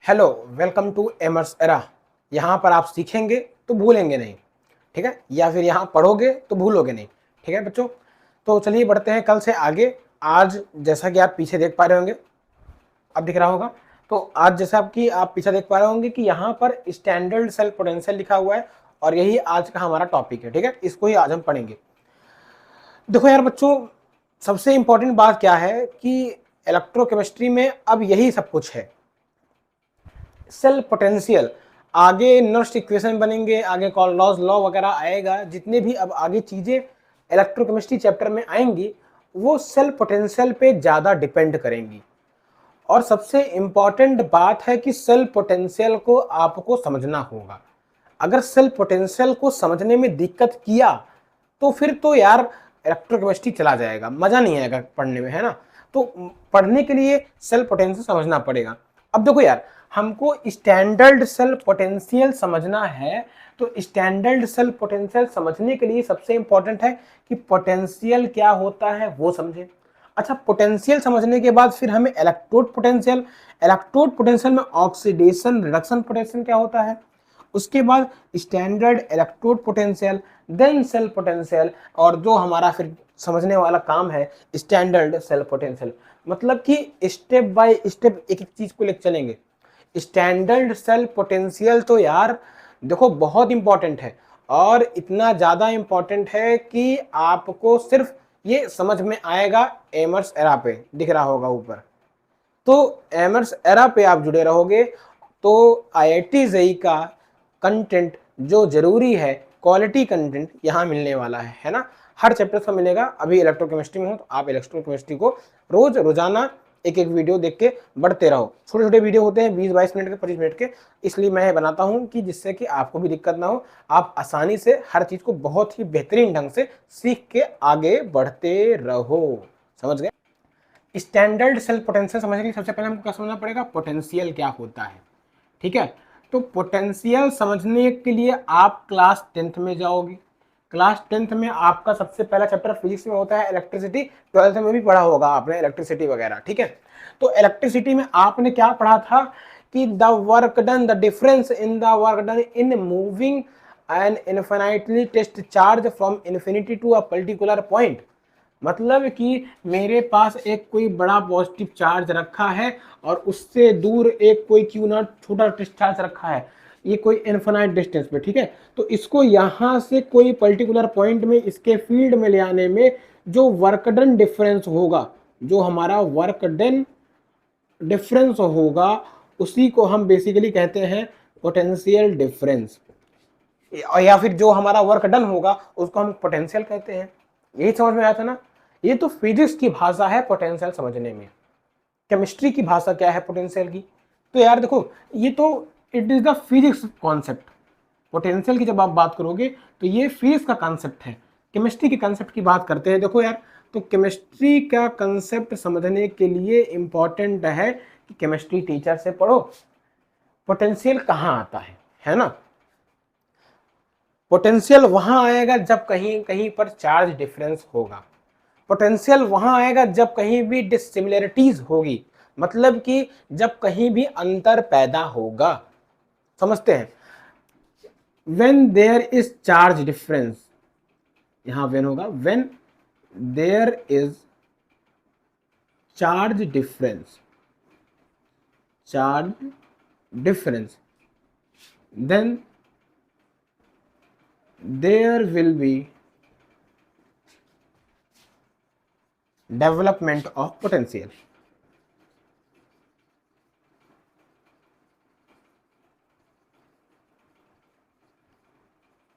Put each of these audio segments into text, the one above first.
Hello, welcome to Emers Era. यहाँ पर आप सीखेंगे तो भूलेंगे नहीं, ठीक है, या फिर यहाँ पढ़ोगे तो भूलोगे नहीं, ठीक है बच्चों। तो चलिए बढ़ते हैं कल से आगे। आज जैसा कि आप पीछे देख पा रहे होंगे, अब दिख रहा होगा। तो आज जैसा कि आप पीछे देख पा रहे होंगे कि यहाँ पर स्टैंडर्ड सेल पोटेंशियल लिखा हुआ है और यही आज का हमारा टॉपिक है, ठीक है। इसको ही आज हम पढ़ेंगे। देखो यार बच्चों, सबसे इंपॉर्टेंट बात क्या है कि इलेक्ट्रोकेमिस्ट्री में अब यही सब कुछ है। सेल पोटेंशियल, आगे नर्स्ट इक्वेशन बनेंगे, आगे कॉल्डॉज लॉ वगैरह आएगा, जितने भी अब आगे चीजें इलेक्ट्रोकेमिस्ट्री चैप्टर में आएंगी वो सेल पोटेंशियल पे ज्यादा डिपेंड करेंगी। और सबसे इंपॉर्टेंट बात है कि सेल पोटेंशियल को आपको समझना होगा। अगर सेल पोटेंशियल को समझने में दिक्कत किया तो फिर तो यार इलेक्ट्रोकेमिस्ट्री चला जाएगा, मजा नहीं आएगा पढ़ने में, है ना। तो पढ़ने के लिए सेल पोटेंशियल समझना पड़ेगा। अब देखो यार, हमको स्टैंडर्ड सेल पोटेंशियल समझना है, तो स्टैंडर्ड सेल पोटेंशियल समझने के लिए सबसे इंपॉर्टेंट है कि पोटेंशियल क्या होता है वो समझे। अच्छा, पोटेंशियल समझने के बाद फिर हमें इलेक्ट्रोड पोटेंशियल में ऑक्सीडेशन रिडक्शन पोटेंशियल क्या होता है, उसके बाद standard electrode potential, then cell potential, और जो हमारा फिर समझने वाला काम है स्टैंडर्ड सेल पोटेंशियल। मतलब कि स्टेप बाय स्टेप एक एक चीज को लेकर चलेंगे। स्टैंडर्ड सेल पोटेंशियल तो यार देखो बहुत इंपॉर्टेंट है, और इतना ज्यादा इंपॉर्टेंट है कि आपको सिर्फ ये समझ में आएगा एमर्स एरा पे, दिख रहा होगा ऊपर। तो एमर्स एरा पे आप जुड़े रहोगे तो आईआईटी जेईई का कंटेंट जो जरूरी है, क्वालिटी कंटेंट यहाँ मिलने वाला है ना। हर चैप्टर का मिलेगा। अभी इलेक्ट्रोकेमिस्ट्री में हो तो आप इलेक्ट्रोकेमिस्ट्री को रोजाना एक एक वीडियो देख के बढ़ते रहो। छोटे छोटे वीडियो होते हैं 20-22 मिनट के, 25 मिनट के, इसलिए मैं बनाता हूँ कि जिससे कि आपको भी दिक्कत ना हो, आप आसानी से हर चीज को बहुत ही बेहतरीन ढंग से सीख के आगे बढ़ते रहो। समझ गए। स्टैंडर्ड सेल पोटेंशियल समझने के लिए सबसे पहले हमको क्या समझना पड़ेगा, पोटेंशियल क्या होता है, ठीक है। तो पोटेंशियल समझने के लिए आप क्लास 10th में जाओगे। क्लास 10th में आपका सबसे पहला चैप्टर फिजिक्स में होता है इलेक्ट्रिसिटी। 12th में भी पढ़ा होगा आपने इलेक्ट्रिसिटी वगैरह, ठीक है। तो इलेक्ट्रिसिटी में आपने क्या पढ़ा था कि the work done, the difference in the work done in moving an infinitely test charge from infinity to a particular point. मतलब कि मेरे पास एक कोई बड़ा पॉजिटिव चार्ज रखा है और उससे दूर एक कोई क्यू नॉट छोटा डिस्चार्ज रखा है, ये कोई इनफिनाइट डिस्टेंस पे, ठीक है। तो इसको यहाँ से कोई पर्टिकुलर पॉइंट में इसके फील्ड में ले आने में जो वर्क डन डिफरेंस होगा, जो हमारा वर्क डन डिफरेंस होगा, उसी को हम बेसिकली कहते हैं पोटेंशियल डिफरेंस, या फिर जो हमारा वर्क डन होगा उसको हम पोटेंशियल कहते हैं। यही समझ में आया था ना। ये तो फिजिक्स की भाषा है पोटेंशियल समझने में। केमिस्ट्री की भाषा क्या है पोटेंशियल की, तो यार देखो ये तो it is the physics concept. Potential की जब आप बात करोगे तो ये फिजिक्स का कॉन्सेप्ट है। केमिस्ट्री के कॉन्सेप्ट की बात करते हैं, देखो यार, तो केमिस्ट्री का कॉन्सेप्ट समझने के लिए इंपॉर्टेंट है कि केमिस्ट्री टीचर से पढ़ो। पोटेंशियल कहाँ आता है ना। पोटेंशियल वहां आएगा जब कहीं कहीं पर चार्ज डिफरेंस होगा। पोटेंशियल वहां आएगा जब कहीं भी डिसिमिलरिटीज होगी, मतलब कि जब कहीं भी अंतर पैदा होगा। समझते हैं। When there is charge difference, यहां व्हेन होगा, when there is charge difference, charge difference, then there will be development of potential।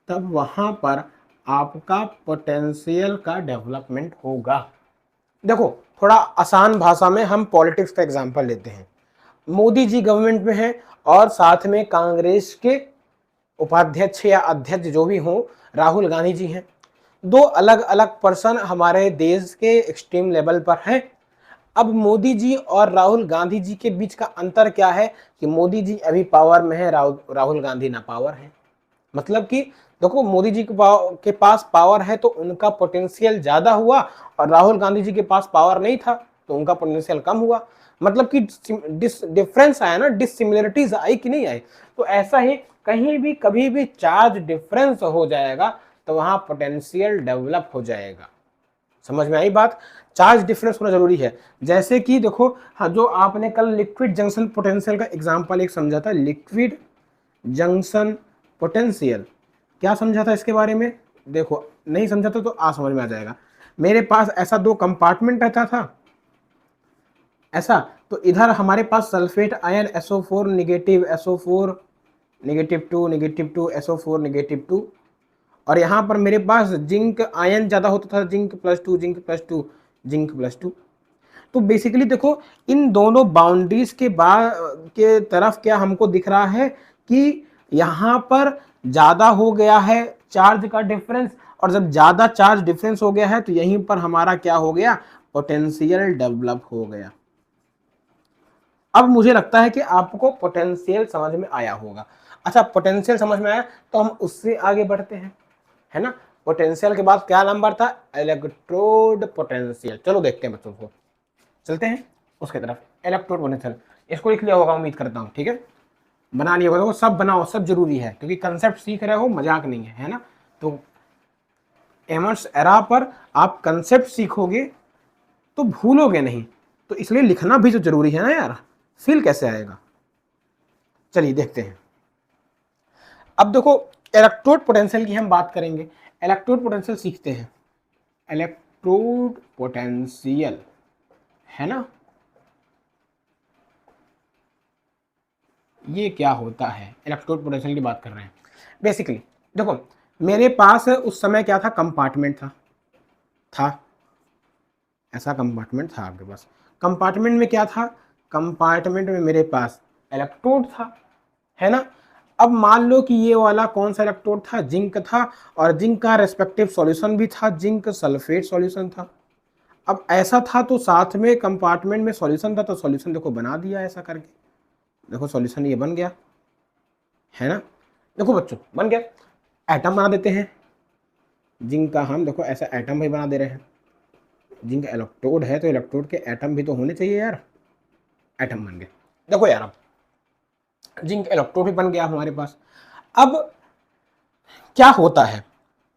तब वहां पर आपका पोटेंशियल का डेवलपमेंट होगा। देखो थोड़ा आसान भाषा में हम पॉलिटिक्स का एग्जांपल लेते हैं। मोदी जी गवर्नमेंट में हैं और साथ में कांग्रेस के उपाध्यक्ष या अध्यक्ष जो भी हों राहुल गांधी जी हैं। दो अलग अलग पर्सन हमारे देश के एक्सट्रीम लेवल पर हैं। अब मोदी जी और राहुल गांधी जी के बीच का अंतर क्या है कि मोदी जी अभी पावर में है, राहुल गांधी ना पावर है। मतलब कि देखो मोदी जी के पास पावर है तो उनका पोटेंशियल ज्यादा हुआ और राहुल गांधी जी के पास पावर नहीं था तो उनका पोटेंशियल कम हुआ, मतलब कि डिफरेंस आया ना, डिसिमिलरिटीज आई कि नहीं आई। तो ऐसा ही कहीं भी कभी भी चार्ज डिफरेंस हो जाएगा तो वहां पोटेंशियल डेवलप हो जाएगा। समझ में आई बात? चार्ज डिफरेंस होना जरूरी है। जैसे कि देखो, हाँ, जो आपने कल लिक्विड जंक्शन पोटेंशियल का एग्जांपल एक समझा था, लिक्विड जंक्शन पोटेंशियल, क्या समझा था इसके बारे में? देखो, नहीं समझा था तो आ समझ में आ जाएगा। मेरे पास ऐसा दो कंपार्टमेंट रहता था ऐसा, तो इधर हमारे पास sulphate ion SO4 negative, SO4 -2 -2 SO4 -2, और यहाँ पर मेरे पास जिंक आयन ज़्यादा होता था, जिंक +2 जिंक +2 जिंक +2। तो बेसिकली देखो, इन दोनों बाउंड्रीज के के तरफ क्या हमको दिख रहा है कि यहाँ पर ज़्यादा हो गया है चार्ज का डिफरेंस, और जब ज़्यादा चार्ज डिफरेंस हो गया है तो यहीं पर हमारा क्या हो गया, पोटेंशियल डेवलप हो गया। अब मुझे लगता है कि आपको पोटेंशियल समझ में आया होगा। अच्छा, पोटेंशियल समझ में आया तो हम उससे आगे बढ़ते हैं, है ना। पोटेंशियल के बाद क्या नंबर था, इलेक्ट्रोड पोटेंशियल। चलो देखते हैं बच्चों को, चलते हैं उसके तरफ। इलेक्ट्रोड पोटेंशियल इसको लिख लिया होगा उम्मीद करता हूँ, ठीक है, बना लिया होगा। देखो सब बनाओ, सब जरूरी है, क्योंकि कंसेप्ट सीख रहे हो, मजाक नहीं है ना। तो एमर्स एरा पर आप कंसेप्ट सीखोगे तो भूलोगे नहीं, तो इसलिए लिखना भी तो जरूरी है ना यार, फील कैसे आएगा। चलिए देखते हैं। अब देखो, इलेक्ट्रोड पोटेंशियल की हम बात करेंगे। इलेक्ट्रोड पोटेंशियल सीखते हैं, इलेक्ट्रोड पोटेंशियल, है ना, ये क्या होता है, इलेक्ट्रोड पोटेंशियल की बात कर रहे हैं। बेसिकली देखो, मेरे पास उस समय क्या था, कंपार्टमेंट था ऐसा कंपार्टमेंट था आपके पास। कंपार्टमेंट में क्या था, कंपार्टमेंट में मेरे पास इलेक्ट्रोड था, है ना। अब मान लो कि ये वाला कौन सा इलेक्ट्रोड था, जिंक था, और जिंक का रेस्पेक्टिव सॉल्यूशन भी था, जिंक सल्फेट सॉल्यूशन था। अब ऐसा था तो साथ में कंपार्टमेंट में सॉल्यूशन था, तो सॉल्यूशन देखो बना दिया ऐसा करके, देखो सॉल्यूशन ये बन गया, है ना। देखो बच्चों, बन गया। एटम बना देते हैं जिंक का, हम देखो ऐसा एटम भी बना दे रहे हैं। जिंक इलेक्ट्रोड है तो इलेक्ट्रोड के एटम भी तो होने चाहिए यार, एटम बन गए। देखो यार, अब जिंक इलेक्ट्रोड भी बन गया हमारे पास। अब क्या होता है,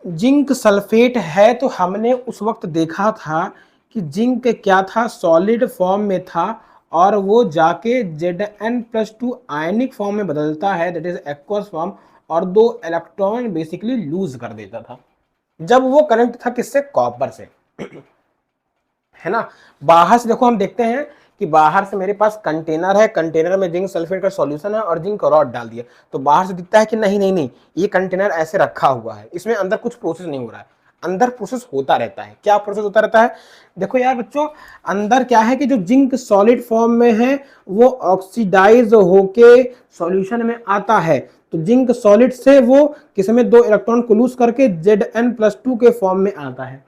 जिंक सल्फेट है तो हमने उस वक्त देखा था कि जिंक क्या था, सॉलिड फॉर्म में था, और वो जाके Zn+2 आयनिक फॉर्म में बदलता है, दैट इज एक्वस फॉर्म, और 2 इलेक्ट्रॉन बेसिकली लूज कर देता था जब वो कनेक्ट था किससे, कॉपर से, है ना। बाहर से देखो हम देखते हैं कि बाहर से मेरे पास कंटेनर है, कंटेनर में जिंक सल्फेट का सॉल्यूशन है और जिंक रॉड डाल दिया, तो बाहर से दिखता है कि नहीं नहीं नहीं, ये कंटेनर ऐसे रखा हुआ है, इसमें अंदर कुछ प्रोसेस नहीं हो रहा है। अंदर प्रोसेस होता रहता है। क्या प्रोसेस होता रहता है, देखो यार बच्चों, अंदर क्या है कि जो जिंक सॉलिड फॉर्म में है वो ऑक्सीडाइज होके सॉल्यूशन में आता है, तो जिंक सॉलिड से वो किसमें 2 इलेक्ट्रॉन को लूज करके Zn+2 के फॉर्म में आता है,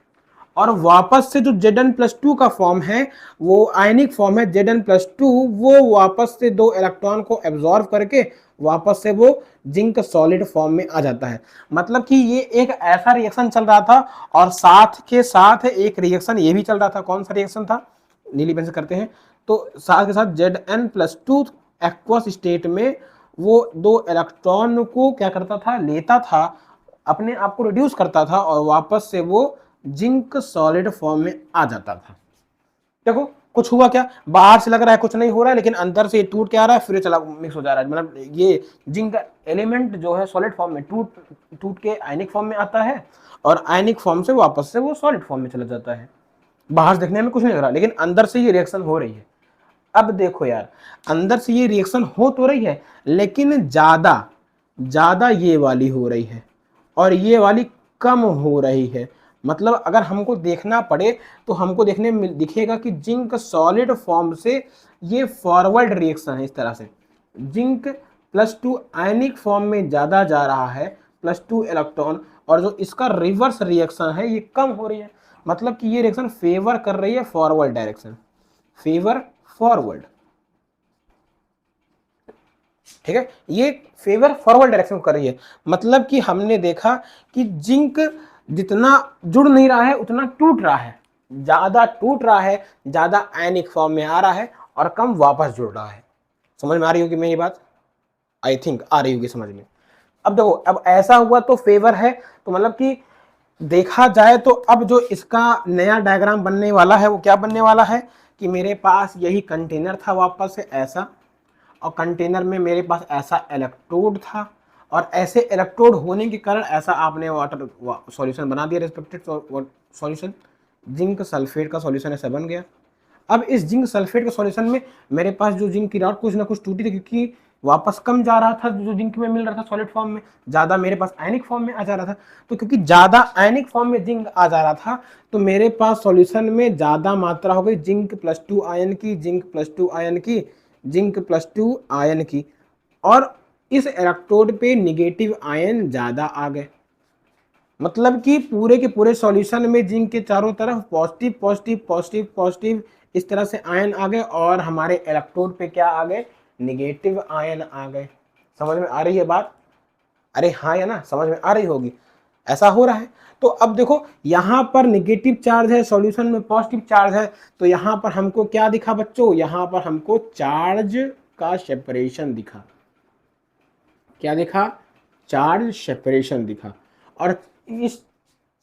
और वापस से जो Zn+2 का फॉर्म है वो आयनिक फॉर्म है Zn+2, वो वापस से 2 इलेक्ट्रॉन को एब्जॉर्ब करके वापस से वो जिंक सॉलिड फॉर्म में आ जाता है। मतलब कि ये एक ऐसा रिएक्शन चल रहा था, और साथ के साथ एक रिएक्शन ये भी चल रहा था। कौन सा रिएक्शन था, नीली पेन से करते हैं, तो साथ के साथ Zn+2 एक्वस स्टेट में वो 2 इलेक्ट्रॉन को क्या करता था, लेता था, अपने आप को रिड्यूस करता था, और वापस से वो जिंक सॉलिड फॉर्म में आ जाता था। देखो कुछ हुआ क्या, बाहर से लग रहा है कुछ नहीं हो रहा है, लेकिन अंदर से टूट के आ रहा है, फिर चला मिक्स हो जा रहा है। मतलब ये जिंक एलिमेंट जो है सॉलिड फॉर्म में टूट के आयनिक फॉर्म में आता है, और आयनिक फॉर्म से वापस से वो सॉलिड फॉर्म में चला जाता है। बाहर से देखने में कुछ नहीं लग रहा, लेकिन अंदर से ये रिएक्शन हो रही है। अब देखो यार, अंदर से ये रिएक्शन हो तो रही है, लेकिन ज्यादा ये वाली हो रही है, और ये वाली कम हो रही है। मतलब अगर हमको देखना पड़े तो हमको देखने में दिखेगा कि जिंक सॉलिड फॉर्म से ये फॉरवर्ड रिएक्शन है, इस तरह से जिंक +2 आयनिक फॉर्म में ज्यादा जा रहा है, +2 इलेक्ट्रॉन, और जो इसका रिवर्स रिएक्शन है ये कम हो रही है। मतलब कि ये रिएक्शन फेवर कर रही है फॉरवर्ड डायरेक्शन, फेवर फॉरवर्ड, ठीक है, ये फेवर फॉरवर्ड डायरेक्शन कर रही है। मतलब कि हमने देखा कि जिंक जितना जुड़ नहीं रहा है उतना टूट रहा है, ज्यादा टूट रहा है, ज्यादा आयनिक फॉर्म में आ रहा है और कम वापस जुड़ रहा है। समझ में आ रही होगी मेरी बात? आई थिंक आ रही होगी समझ में। अब देखो, अब ऐसा हुआ तो फेवर है, तो मतलब कि देखा जाए तो अब जो इसका नया डायग्राम बनने वाला है वो क्या बनने वाला है कि मेरे पास यही कंटेनर था वापस से ऐसा, और कंटेनर में मेरे पास ऐसा इलेक्ट्रोड था, और ऐसे इलेक्ट्रोड होने के कारण ऐसा आपने वाटर सॉल्यूशन बना दिया, रिस्पेक्टेड सॉल्यूशन। जिंक सल्फेट का सॉल्यूशन ऐसा बन गया। अब इस जिंक सल्फेट के सॉल्यूशन में मेरे पास जो जिंक की रॉड कुछ ना कुछ टूटी थी, क्योंकि वापस कम जा रहा था जो जिंक में मिल रहा था सॉलिड फॉर्म में, ज्यादा मेरे पास आयनिक फॉर्म में आ जा रहा था। तो क्योंकि ज्यादा आयनिक फॉर्म में जिंक आ जा रहा था, तो मेरे पास सॉल्यूशन में ज्यादा मात्रा हो गई जिंक +2 आयन की, जिंक +2 आयन की, जिंक +2 आयन की, और इस इलेक्ट्रोड पे निगेटिव आयन ज्यादा आ गए। मतलब कि पूरे के पूरे सॉल्यूशन में जिंक के चारों तरफ पॉजिटिव पॉजिटिव पॉजिटिव पॉजिटिव इस तरह से आयन आ गए, और हमारे इलेक्ट्रोड पे क्या आ गए? निगेटिव आयन आ गए। समझ में आ रही है बात? अरे हाँ या ना, समझ में आ रही होगी। ऐसा हो रहा है। तो अब देखो, यहां पर निगेटिव चार्ज है, सॉल्यूशन में पॉजिटिव चार्ज है, तो यहां पर हमको क्या दिखा बच्चों? यहां पर हमको चार्ज का सेपरेशन दिखा। क्या दिखा? चार्ज सेपरेशन दिखा। और इस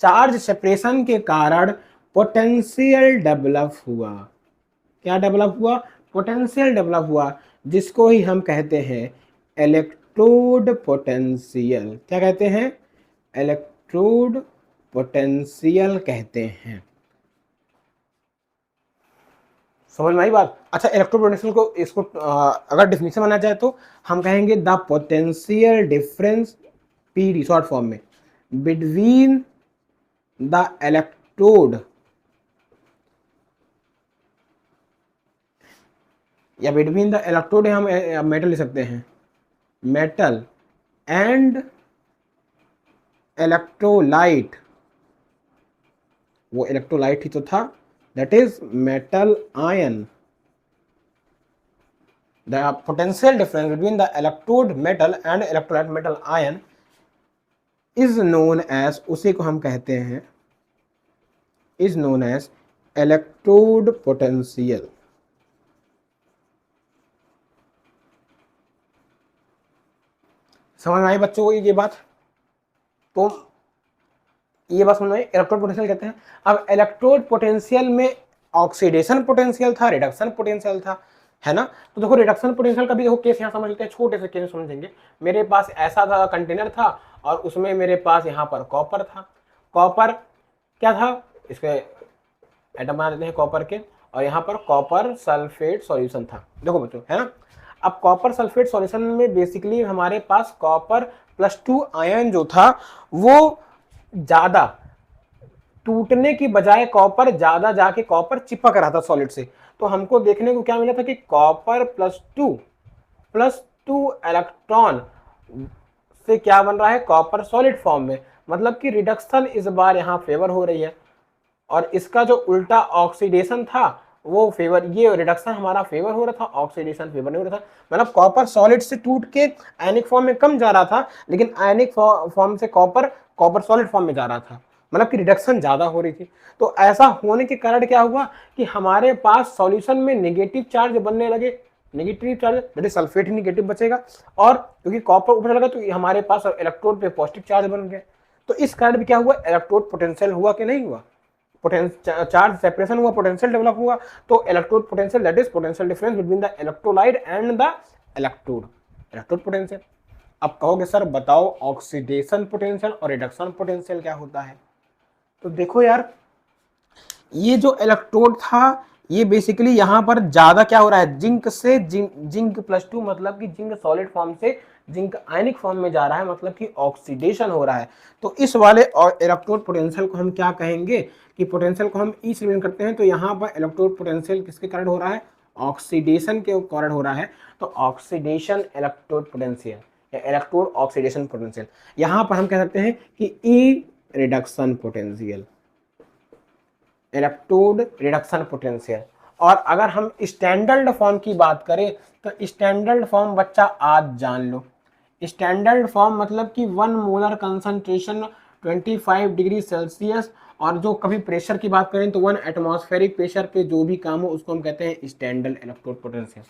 चार्ज सेपरेशन के कारण पोटेंशियल डेवलप हुआ। क्या डेवलप हुआ? पोटेंशियल डेवलप हुआ, जिसको ही हम कहते हैं इलेक्ट्रोड पोटेंशियल। क्या कहते हैं? इलेक्ट्रोड पोटेंशियल कहते हैं। समझ में आई बात? अच्छा, इलेक्ट्रोड पोटेंशियल को इसको अगर डिफिनेशन बनाया जाए तो हम कहेंगे the potential difference, PD short form में, बिटवीन द इलेक्ट्रोड, या बिटवीन द इलेक्ट्रोड हम मेटल लिख सकते हैं, मेटल एंड इलेक्ट्रोलाइट। वो इलेक्ट्रोलाइट ही तो था, that is metal ion. The potential difference between the electrode metal and electrolyte metal ion is known as, उसी को हम कहते हैं, is known as electrode potential. समझ में आई बच्चों को ये बात? तो ये बात समझ में आई, इलेक्ट्रोड पोटेंशियल कहते हैं। अब इलेक्ट्रोड पोटेंशियल में ऑक्सीडेशन पोटेंशियल था, रिडक्शन पोटेंशियल था, है ना? तो देखो, रिडक्शन पोटेंशियल का भी देखो केस यहाँ समझ लेते हैं, छोटे से केस समझेंगे। मेरे पास ऐसा था कंटेनर था, और उसमें मेरे पास यहाँ पर कॉपर था। कॉपर क्या था? इसके एटम बना देते हैं कॉपर के, और यहाँ पर कॉपर सल्फेट सॉल्यूशन था। देखो बच्चों, है ना? अब कॉपर सल्फेट सॉल्यूशन में बेसिकली हमारे पास कॉपर +2 आयन जो था वो ज्यादा टूटने की बजाय कॉपर ज्यादा जाके कॉपर चिपक रहा था सॉलिड से। तो हमको देखने को क्या मिला था कि कॉपर +2 इलेक्ट्रॉन से क्या बन रहा है? कॉपर सॉलिड फॉर्म में। मतलब कि रिडक्शन इस बार यहाँ फेवर हो रही है, और इसका जो उल्टा ऑक्सीडेशन था वो फेवर, ये रिडक्शन हमारा फेवर हो रहा था, ऑक्सीडेशन फेवर नहीं हो रहा था। मतलब कॉपर सॉलिड से टूट के आयनिक फॉर्म में कम जा रहा था, लेकिन आयनिक फॉर्म से कॉपर सॉलिड फॉर्म में जा रहा था, मतलब कि रिडक्शन ज्यादा हो रही थी। तो ऐसा होने के कारण क्या हुआ कि हमारे पास सॉल्यूशन में नेगेटिव चार्ज बनने लगे। Negative charge that is sulphate he negative बचेगा, और क्योंकि कॉपर ऊपर लगा तो हमारे पास इलेक्ट्रोड पे पॉजिटिव चार्ज बन गए। तो इस कारण भी क्या हुआ? इलेक्ट्रोड पोटेंशियल हुआ कि नहीं हुआ? चार्ज सेपरेशन हुआ, पोटेंशियल डेवलप हुआ। तो electrode potential that is potential difference between the electrolyte and the electrode, electrode potential. अब कहोगे सर बताओ ऑक्सीडेशन पोटेंशियल और रिडक्शन पोटेंशियल क्या होता है? तो देखो यार, ये जो इलेक्ट्रोड था ये बेसिकली यहाँ पर ज्यादा क्या हो रहा है? जिंक से जिंक +2, मतलब कि जिंक सॉलिड फॉर्म से जिंक आयनिक फॉर्म में जा रहा है, मतलब कि ऑक्सीडेशन हो रहा है। तो इस वाले और इलेक्ट्रोड पोटेंशियल को हम क्या कहेंगे कि पोटेंशियल को हम ई से रिप्रेजेंट करते हैं। तो यहाँ पर इलेक्ट्रोड पोटेंशियल किसके कारण हो रहा है? ऑक्सीडेशन के कारण हो रहा है। तो ऑक्सीडेशन इलेक्ट्रोड पोटेंशियल या इलेक्ट्रोड ऑक्सीडेशन पोटेंशियल। यहाँ पर हम कह सकते हैं कि E reduction potential, electrode reduction potential. और अगर हम स्टैंडर्ड फॉर्म की बात करें तो स्टैंडर्ड फॉर्म बच्चा आज जान लो। स्टैंडर्ड फॉर्म मतलब कि 1 मोलर कंसंट्रेशन 25 डिग्री सेल्सियस और जो कभी प्रेशर की बात करें तो 1 एटमॉस्फेरिक प्रेशर पे जो भी काम हो उसको हम कहते हैं स्टैंडर्ड इलेक्ट्रोड पोटेंशियल।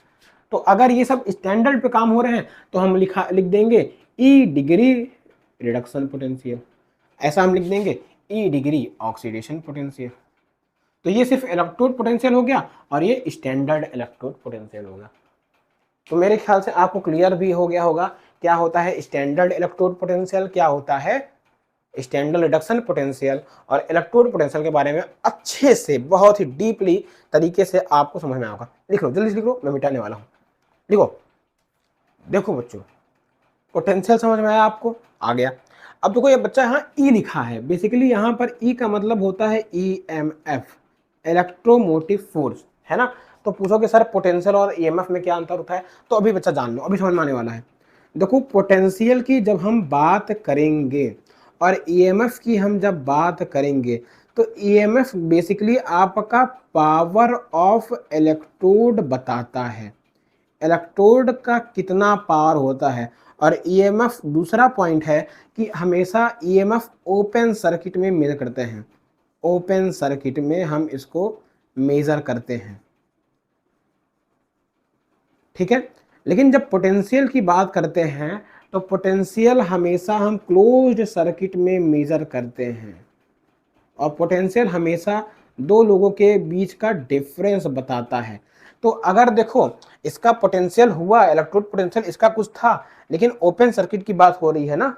तो अगर ये सब स्टैंडर्ड पे काम हो रहे हैं तो हम लिख देंगे ई डिग्री रिडक्शन पोटेंशियल, ऐसा हम लिख देंगे ई डिग्री ऑक्सीडेशन पोटेंशियल। तो ये सिर्फ इलेक्ट्रोड पोटेंशियल हो गया और ये स्टैंडर्ड इलेक्ट्रोड पोटेंशियल होगा। तो मेरे ख्याल से आपको क्लियर भी हो गया होगा क्या होता है स्टैंडर्ड इलेक्ट्रोड पोटेंशियल, क्या होता है स्टैंडर्ड रिडक्शन पोटेंशियल, और इलेक्ट्रोड पोटेंशियल के बारे में अच्छे से बहुत ही डीपली तरीके से आपको समझ में आएगा। लिख लो, जल्दी से लिख लो, मैं मिटाने वाला हूँ। लिखो, देखो बच्चों, पोटेंशियल समझ में आया आपको? आ गया। अब देखो ये बच्चा यहाँ ई लिखा है, बेसिकली यहाँ पर ई का मतलब होता है EMF, इलेक्ट्रोमोटिव फोर्स, है ना। तो पूछोगे सर पोटेंशियल और EMF में क्या अंतर होता है, तो अभी बच्चा जान लो, अभी समझ में आने वाला है। देखो पोटेंशियल की जब हम बात करेंगे और EMF की हम जब बात करेंगे तो EMF बेसिकली आपका पावर ऑफ इलेक्ट्रोड बताता है, इलेक्ट्रोड का कितना पावर होता है। और EMF दूसरा पॉइंट है कि हमेशा EMF ओपन सर्किट में मेजर करते हैं, ओपन सर्किट में हम इसको मेजर करते हैं, ठीक है। लेकिन जब पोटेंशियल की बात करते हैं तो पोटेंशियल हमेशा हम क्लोज्ड सर्किट में मेजर करते हैं, और पोटेंशियल हमेशा दो लोगों के बीच का डिफरेंस बताता है। तो अगर देखो इसका पोटेंशियल हुआ इलेक्ट्रोड पोटेंशियल, इसका कुछ था, लेकिन ओपन सर्किट की बात हो रही है ना।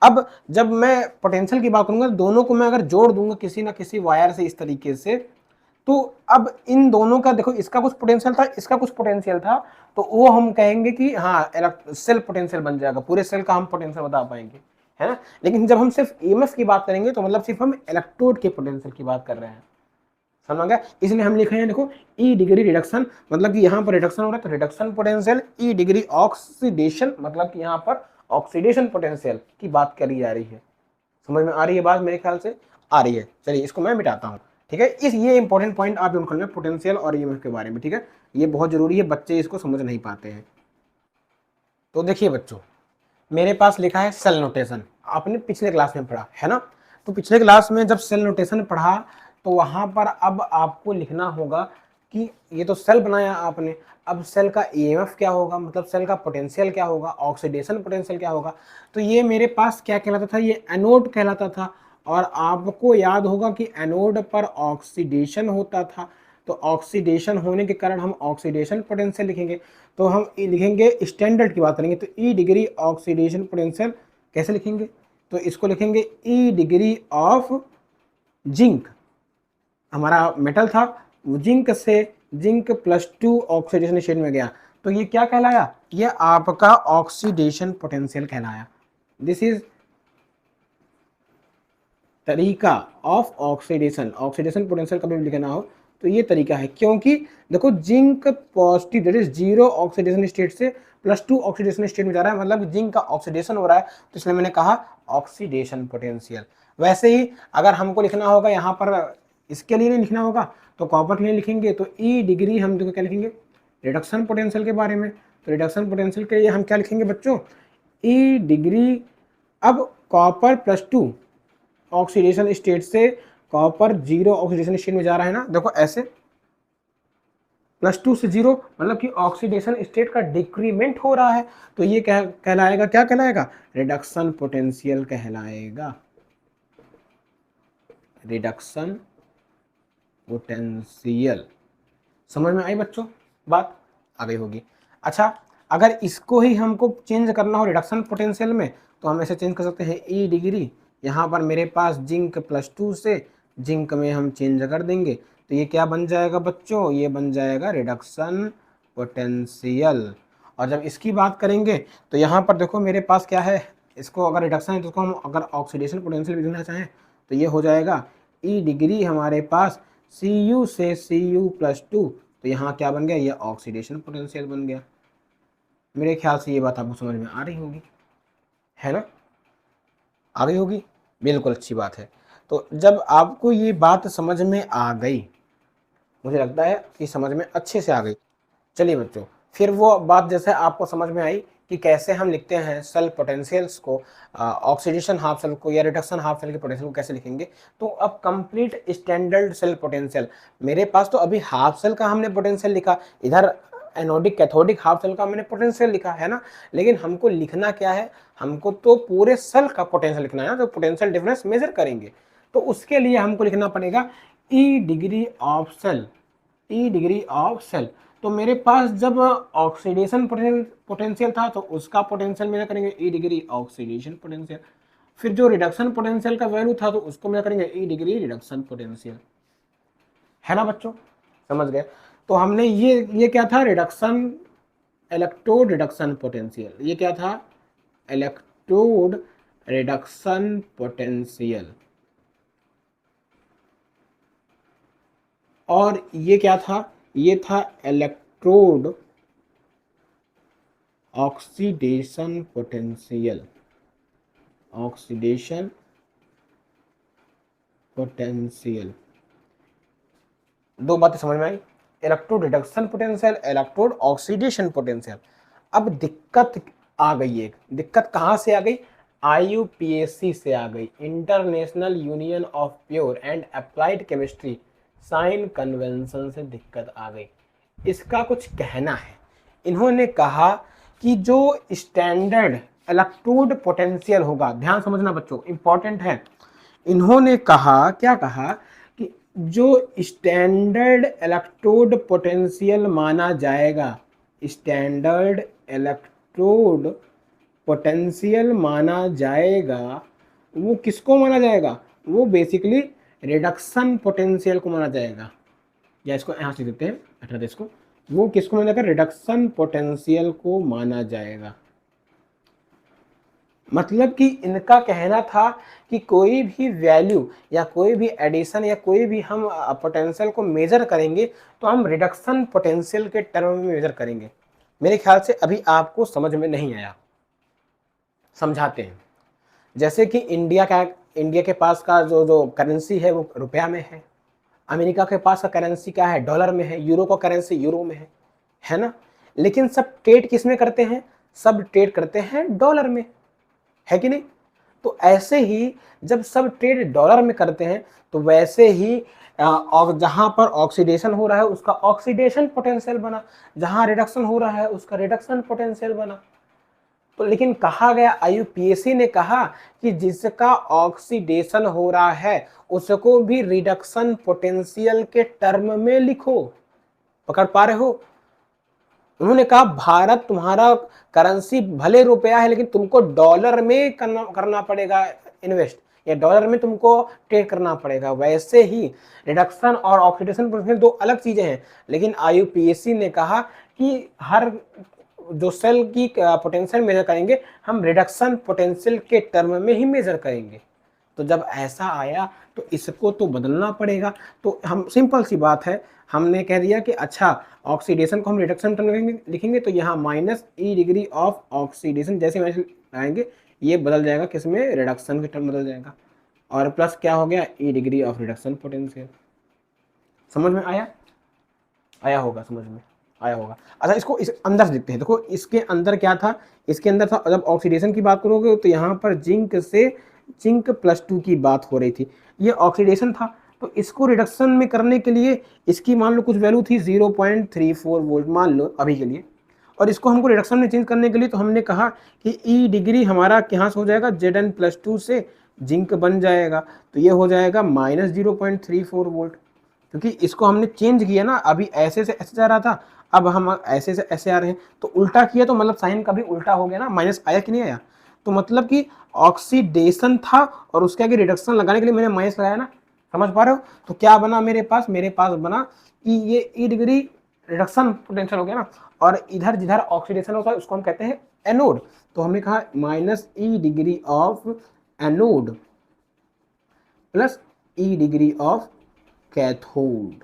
अब जब मैं पोटेंशियल की बात करूंगा दोनों को मैं अगर जोड़ दूंगा किसी ना किसी वायर से इस तरीके से, तो अब इन दोनों का देखो इसका कुछ पोटेंशियल था, इसका कुछ पोटेंशियल था, तो वो हम कहेंगे कि हाँ सेल पोटेंशियल बन जाएगा, पूरे सेल का हम पोटेंशियल बता पाएंगे, है ना। लेकिन जब हम सिर्फ EMF की बात करेंगे तो मतलब सिर्फ हम इलेक्ट्रोड के पोटेंशियल की बात कर रहे हैं, समझ गया। इसलिए हम लिखे हैं देखो ई डिग्री रिडक्शन, मतलब कि यहाँ पर रिडक्शन हो रहा है तो रिडक्शन पोटेंशियल, ई डिग्री ऑक्सीडेशन मतलब कि यहाँ पर ऑक्सीडेशन पोटेंशियल की बात करी जा रही है। समझ में आ रही है बात? मेरे ख्याल से आ रही है। चलिए इसको मैं मिटाता हूँ, ठीक है। ये इंपॉर्टेंट पॉइंट आप नोट कर लें पोटेंशियल और EMF के बारे में, ठीक है। ये बहुत जरूरी है, बच्चे इसको समझ नहीं पाते हैं। तो देखिए बच्चों, मेरे पास लिखा है सेल नोटेशन, आपने पिछले क्लास में पढ़ा है ना। तो पिछले क्लास में जब सेल नोटेशन पढ़ा तो वहां पर अब आपको लिखना होगा कि ये तो सेल बनाया आपने, अब सेल का EMF क्या होगा, मतलब सेल का पोटेंशियल क्या होगा, ऑक्सीडेशन पोटेंशियल क्या होगा। तो ये मेरे पास क्या कहलाता था, ये एनोड कहलाता था। और आपको याद होगा कि एनोड पर ऑक्सीडेशन होता था, तो ऑक्सीडेशन होने के कारण हम ऑक्सीडेशन पोटेंशियल लिखेंगे। तो हम लिखेंगे स्टैंडर्ड की बात करेंगे तो ई डिग्री ऑक्सीडेशन पोटेंशियल कैसे लिखेंगे, तो इसको लिखेंगे ई डिग्री ऑफ जिंक, हमारा मेटल था वो जिंक से जिंक +2 ऑक्सीडेशन स्टेट में गया, तो ये क्या कहलाया, ये आपका ऑक्सीडेशन पोटेंशियल कहलाया। दिस इज तरीका ऑफ ऑक्सीडेशन, ऑक्सीडेशन पोटेंशियल कभी भी लिखना हो तो ये तरीका है। क्योंकि देखो zinc positive that is 0 oxidation state से +2 ऑक्सीडेशन स्टेट में जा रहा है, मतलब जिंक का ऑक्सीडेशन हो रहा है, तो इसलिए मैंने कहा ऑक्सीडेशन पोटेंशियल। वैसे ही अगर हमको लिखना होगा यहाँ पर, इसके लिए नहीं लिखना होगा तो कॉपर के लिए लिखेंगे, तो ई डिग्री हम देखो क्या लिखेंगे रिडक्शन पोटेंशियल के बारे में। तो रिडक्शन पोटेंशियल के लिए हम क्या लिखेंगे बच्चों, ई डिग्री, अब कॉपर +2 ऑक्सीडेशन स्टेट से कॉपर 0 ऑक्सीडेशन स्टेट में जा रहा है ना, देखो ऐसे +2 से 0 मतलब कि ऑक्सीडेशन स्टेट का डिक्रीमेंट हो रहा है, तो ये कहलाएगा, क्या कहलाएगा, रिडक्शन पोटेंशियल कहलाएगा, रिडक्शन पोटेंशियल। समझ में आई बच्चों बात? आ गई होगी। अच्छा, अगर इसको ही हमको चेंज करना हो रिडक्शन पोटेंशियल में तो हम ऐसे चेंज कर सकते हैं, ई डिग्री, यहाँ पर मेरे पास जिंक +2 से जिंक में हम चेंज कर देंगे, तो ये क्या बन जाएगा बच्चों, ये बन जाएगा रिडक्शन पोटेंशियल। और जब इसकी बात करेंगे तो यहाँ पर देखो मेरे पास क्या है, इसको अगर रिडक्शन है तो इसको हम अगर ऑक्सीडेशन पोटेंशियल भी लिखना चाहें तो ये हो जाएगा ई डिग्री हमारे पास Cu से Cu+2, तो यहाँ क्या बन गया, ये ऑक्सीडेशन पोटेंशियल बन गया। मेरे ख्याल से ये बात आपको समझ में आ रही होगी, है ना, आ गई होगी, बिल्कुल अच्छी बात है। तो जब आपको ये बात समझ में आ गई, मुझे लगता है कि समझ में अच्छे से आ गई। चलिए बच्चों, फिर वो बात जैसे आपको समझ में आई कि कैसे हम लिखते हैं सेल पोटेंशियल्स को, ऑक्सीडेशन हाफ सेल को या रिडक्शन हाफ सेल के पोटेंशियल को कैसे लिखेंगे। तो अब कंप्लीट स्टैंडर्ड सेल पोटेंशियल, मेरे पास तो अभी हाफ सेल का हमने पोटेंशियल लिखा, इधर एनोडिक कैथोडिक हाफ सेल का मैंने पोटेंशियल लिखा है ना, लेकिन हमको लिखना क्या है, हमको तो पूरे सेल का पोटेंशियल लिखना है ना, तो पोटेंशियल डिफरेंस मेजर करेंगे। तो उसके लिए हमको लिखना पड़ेगा E degree of cell, E degree of cell. तो मेरे पास जब ऑक्सीडेशन पोटेंशियल था तो उसका पोटेंशियल मेजर करेंगे ई डिग्री ऑक्सीडेशन पोटेंशियल, फिर जो रिडक्शन पोटेंशियल का वैल्यू था तो उसको मेजर करेंगे ई डिग्री रिडक्शन पोटेंशियल, है ना बच्चों, समझ गए। तो हमने ये क्या था, रिडक्शन, इलेक्ट्रोड रिडक्शन पोटेंशियल, ये क्या था, इलेक्ट्रोड रिडक्शन पोटेंशियल, और ये क्या था, ये था electrode oxidation potential, oxidation potential. दो बातें समझ में आई, electrode reduction potential, electrode oxidation potential. अब दिक्कत आ गई, एक दिक्कत कहाँ से आ गई, IUPAC से आ गई, international union of pure and applied chemistry sign convention से दिक्कत आ गई। इसका कुछ कहना है, इन्होंने कहा कि जो स्टैंडर्ड इलेक्ट्रोड पोटेंशियल होगा, ध्यान समझना बच्चों इंपॉर्टेंट है, इन्होंने कहा, क्या कहा कि जो स्टैंडर्ड इलेक्ट्रोड पोटेंशियल माना जाएगा, स्टैंडर्ड इलेक्ट्रोड पोटेंशियल माना जाएगा, वो किसको माना जाएगा, वो बेसिकली रिडक्शन पोटेंशियल को माना जाएगा, या इसको यहाँ से देते हैं, हटा दे इसको, वो किसको माना जाएगा, रिडक्शन पोटेंशियल को माना जाएगा। मतलब कि इनका कहना था कि कोई भी वैल्यू या कोई भी एडिशन या कोई भी हम पोटेंशियल को मेजर करेंगे तो हम रिडक्शन पोटेंशियल के टर्म में मेजर करेंगे। मेरे ख्याल से अभी आपको समझ में नहीं आया, समझाते हैं। जैसे कि इंडिया के पास का जो करेंसी है वो रुपया में है, अमेरिका के पास का करेंसी क्या है, डॉलर में है, यूरो का करेंसी यूरो में है ना, लेकिन सब ट्रेड किस में करते हैं, सब ट्रेड करते हैं डॉलर में, है कि नहीं। तो ऐसे ही जब सब ट्रेड डॉलर में करते हैं तो वैसे ही और जहां पर ऑक्सीडेशन हो रहा है उसका ऑक्सीडेशन पोटेंशियल बना, जहां रिडक्शन हो रहा है उसका रिडक्शन पोटेंशियल बना। तो लेकिन कहा गया, IUPAC ने कहा कि जिसका ऑक्सीडेशन हो रहा है उसको भी रिडक्शन पोटेंशियल के टर्म में लिखो, पकड़ पा रहे हो। उन्होंने कहा भारत तुम्हारा करेंसी भले रुपया है लेकिन तुमको डॉलर में करना पड़ेगा इन्वेस्ट, या डॉलर में तुमको ट्रेड करना पड़ेगा। वैसे ही रिडक्शन और ऑक्सीडेशन पोटेंशियल दो अलग चीजें हैं, लेकिन IUPAC ने कहा कि हर जो सेल की पोटेंशियल मेजर करेंगे हम रिडक्शन पोटेंशियल के टर्म में ही मेजर करेंगे। तो जब ऐसा आया तो इसको तो बदलना पड़ेगा। तो हम सिंपल सी बात है, हमने कह दिया कि अच्छा ऑक्सीडेशन को हम रिडक्शन टर्म में लिखेंगे तो यहाँ minus E degree of oxidation जैसे मैंने आएंगे ये बदल जाएगा, किसमें, रिडक्शन के टर्म बदल जाएगा, और प्लस क्या हो गया, ई डिग्री ऑफ रिडक्शन पोटेंशियल। समझ में आया, आया होगा, समझ में आया होगा। अच्छा इसको इस अंदर से देखते हैं, देखो इसके अंदर क्या था, इसके अंदर था जब ऑक्सीडेशन की बात करोगे तो यहाँ पर जिंक से जिंक +2 की बात हो रही थी, ये ऑक्सीडेशन था। तो इसको रिडक्शन में करने के लिए इसकी मान लो कुछ वैल्यू थी 0.34 वोल्ट मान लो अभी के लिए, और इसको हमको रिडक्शन में चेंज करने के लिए तो हमने कहा कि ई डिग्री हमारा यहाँ से हो जाएगा Zn+2 से जिंक बन जाएगा, तो ये हो जाएगा -0.34 वोल्ट, क्योंकि इसको हमने चेंज किया ना, अभी ऐसे से ऐसे जा रहा था, अब हम ऐसे से ऐसे आ रहे हैं, तो उल्टा किया तो मतलब साइन का भी उल्टा हो गया ना, माइनस आया कि नहीं आया। तो मतलब कि ऑक्सीडेशन था और उसके आगे रिडक्शन लगाने के लिए मैंने माइनस लगाया ना, समझ पा रहे हो। तो क्या बना मेरे पास बना कि ये ई डिग्री रिडक्शन पोटेंशियल हो गया ना, और इधर जिधर ऑक्सीडेशन होता है उसको हम कहते हैं एनोड। तो हमने कहा minus E degree of anode plus E degree of cathode,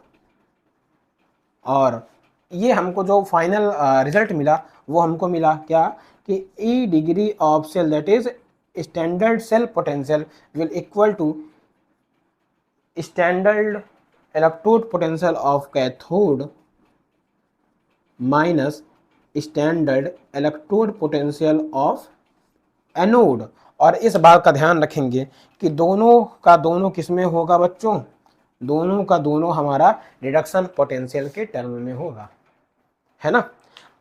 और ये हमको जो फाइनल रिजल्ट मिला वो हमको मिला क्या, कि E degree of cell that is standard cell potential will equal to standard electrode potential of cathode minus standard electrode potential of anode. और इस बात का ध्यान रखेंगे कि दोनों का दोनों किस में होगा बच्चों, दोनों का दोनों हमारा रिडक्शन पोटेंशियल के टर्म में होगा, है ना।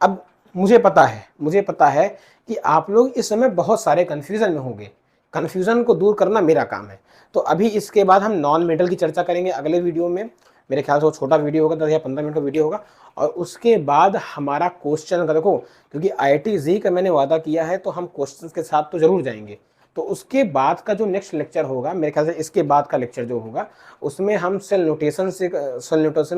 अब मुझे पता है कि आप लोग इस समय बहुत सारे कन्फ्यूजन में होंगे, कन्फ्यूजन को दूर करना मेरा काम है। तो अभी इसके बाद हम नॉन मेटल की चर्चा करेंगे अगले वीडियो में, मेरे ख्याल से वो छोटा वीडियो होगा, 10 या 15 मिनट का वीडियो होगा। और उसके बाद हमारा क्वेश्चन का देखो, क्योंकि IIT JEE का मैंने वादा किया है तो हम क्वेश्चंस के साथ तो जरूर जाएंगे। तो उसके बाद का जो नेक्स्ट लेक्चर होगा, मेरे ख्याल से इसके बाद का लेक्चर जो होगा, उसमें हम सेल नोटेशन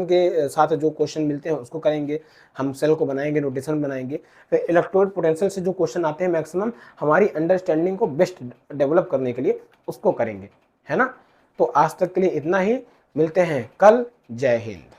के साथ जो क्वेश्चन मिलते हैं उसको करेंगे, हम सेल को बनाएंगे, नोटेशन बनाएंगे। फिर इलेक्ट्रोड पोटेंशियल से जो क्वेश्चन आते हैं मैक्सिमम हमारी अंडरस्टैंडिंग को बेस्ट डेवलप करने के लिए उसको करेंगे, है ना। तो आज तक के लिए इतना ही, मिलते हैं कल। जय हिंद।